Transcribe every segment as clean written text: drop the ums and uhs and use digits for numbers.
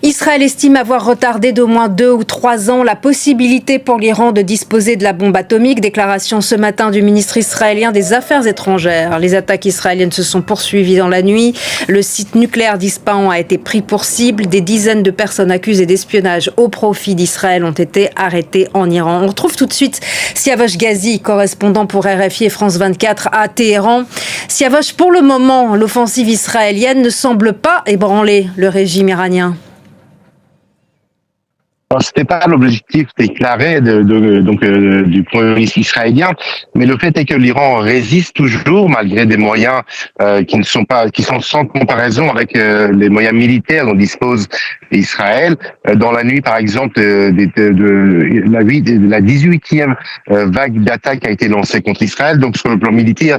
Israël estime avoir retardé d'au moins 2 ou 3 ans la possibilité pour l'Iran de disposer de la bombe atomique. Déclaration ce matin du ministre israélien des Affaires étrangères. Les attaques israéliennes se sont poursuivies dans la nuit. Le site nucléaire d'Ispahan a été pris pour cible. Des dizaines de personnes accusées d'espionnage au profit d'Israël ont été arrêtées en Iran. On retrouve tout de suite Siavash Ghazi, correspondant pour RFI et France 24 à Téhéran. Siavash, pour le moment, l'offensive israélienne ne semble pas ébranler le régime iranien. Alors, c'était pas l'objectif déclaré du premier ministre israélien, mais le fait est que l'Iran résiste toujours malgré des moyens qui sont sans comparaison avec les moyens militaires dont dispose Israël. Dans la nuit, par exemple, la 18e vague d'attaque a été lancée contre Israël. Donc, sur le plan militaire,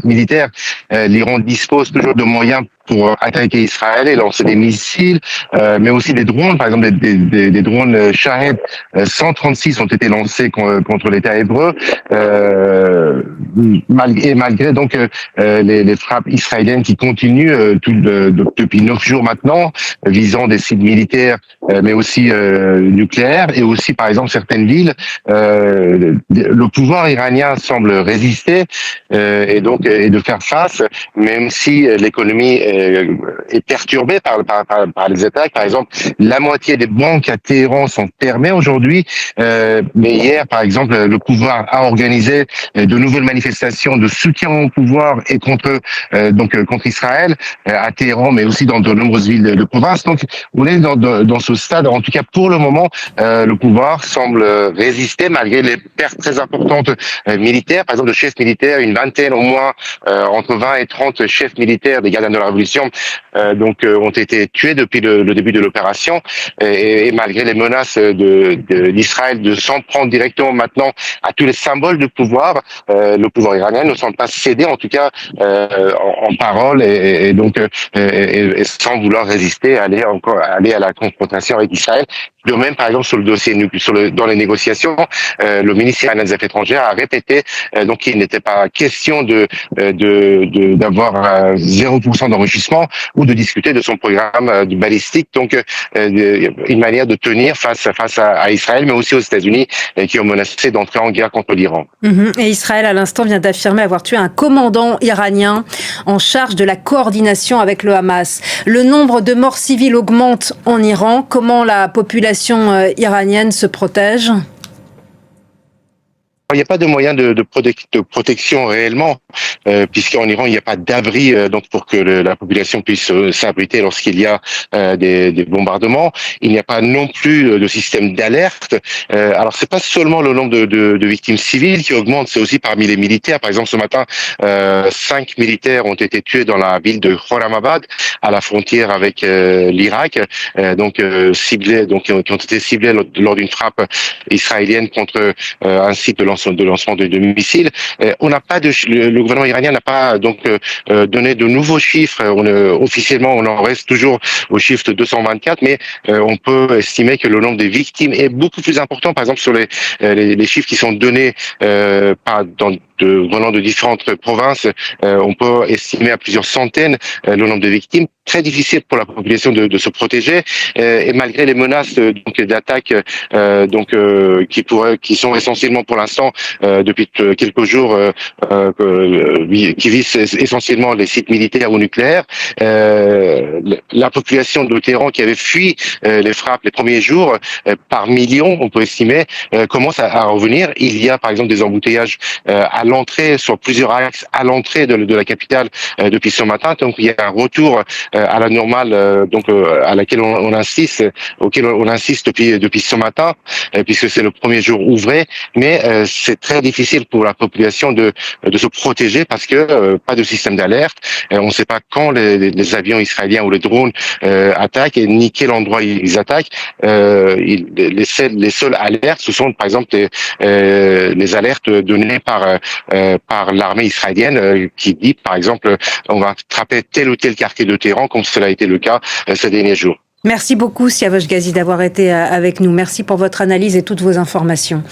l'Iran dispose toujours de moyens pour attaquer Israël et lancer des missiles, mais aussi des drones, par exemple des drones Shahed 136 ont été lancés contre l'État hébreu, malgré donc les frappes israéliennes qui continuent depuis 9 jours maintenant, visant des sites militaires, mais aussi nucléaires, et aussi par exemple certaines villes. Le pouvoir iranien semble résister et de faire face, même si l'économie est perturbée par les attaques. Par exemple, la moitié des banques à Téhéran sont fermées aujourd'hui, mais hier, par exemple, le pouvoir a organisé de nouvelles manifestations de soutien au pouvoir et contre Israël à Téhéran, mais aussi dans de nombreuses villes de province. Donc, on est dans ce stade. En tout cas, pour le moment, le pouvoir semble résister malgré les pertes très importantes militaires. Par exemple, de chefs militaires, une vingtaine au moins, entre 20 et 30 chefs militaires des gardiens de la Révolution ont été tués depuis le début de l'opération, et malgré les menaces d'Israël de s'en prendre directement maintenant à tous les symboles de pouvoir, le pouvoir iranien ne semble pas céder, en tout cas en parole, et sans vouloir résister, aller à la confrontation avec Israël. De même, par exemple, sur le dossier dans les négociations, le ministre iranien des Affaires étrangères a répété qu'il n'était pas question d'avoir 0% d'enrichissement ou de discuter de son programme balistique. Donc, une manière de tenir face à Israël, mais aussi aux États-Unis, qui ont menacé d'entrer en guerre contre l'Iran. Et Israël, à l'instant, vient d'affirmer avoir tué un commandant iranien en charge de la coordination avec le Hamas. Le nombre de morts civiles augmente en Iran. Comment la population iranienne se protège ? Il n'y a pas de moyen de protection réellement, puisqu'en Iran, il n'y a pas d'abri pour que la population puisse s'abriter lorsqu'il y a des bombardements. Il n'y a pas non plus de système d'alerte. Alors, c'est pas seulement le nombre de victimes civiles qui augmente, c'est aussi parmi les militaires. Par exemple, ce matin, 5 militaires ont été tués dans la ville de Khorramabad, à la frontière avec l'Irak, qui ont été ciblés lors d'une frappe israélienne contre un site de lancement de missiles. Le gouvernement iranien n'a pas donné de nouveaux chiffres. Officiellement, on en reste toujours au chiffre de 224, mais on peut estimer que le nombre de victimes est beaucoup plus important. Par exemple, sur les chiffres qui sont donnés venant de différentes provinces, on peut estimer à plusieurs centaines le nombre de victimes. Très difficile pour la population de se protéger, et malgré les menaces d'attaques qui sont essentiellement pour l'instant depuis quelques jours qui visent essentiellement les sites militaires ou nucléaires, la population de Téhéran qui avait fui les frappes les premiers jours par millions, on peut estimer, commence à revenir. Il y a par exemple des embouteillages à l'entrée, sur plusieurs axes à l'entrée de la capitale depuis ce matin. Donc il y a un retour à la normale, à laquelle auquel on insiste depuis ce matin, puisque c'est le premier jour ouvré. Mais c'est très difficile pour la population de se protéger parce que pas de système d'alerte. On ne sait pas quand les avions israéliens ou les drones attaquent et ni quel endroit ils attaquent. Les seules alertes, ce sont par exemple les alertes données par l'armée israélienne qui dit par exemple on va frapper tel ou tel quartier de Téhéran, comme cela a été le cas ces derniers jours. Merci beaucoup Siavash Ghazi d'avoir été avec nous. Merci pour votre analyse et toutes vos informations.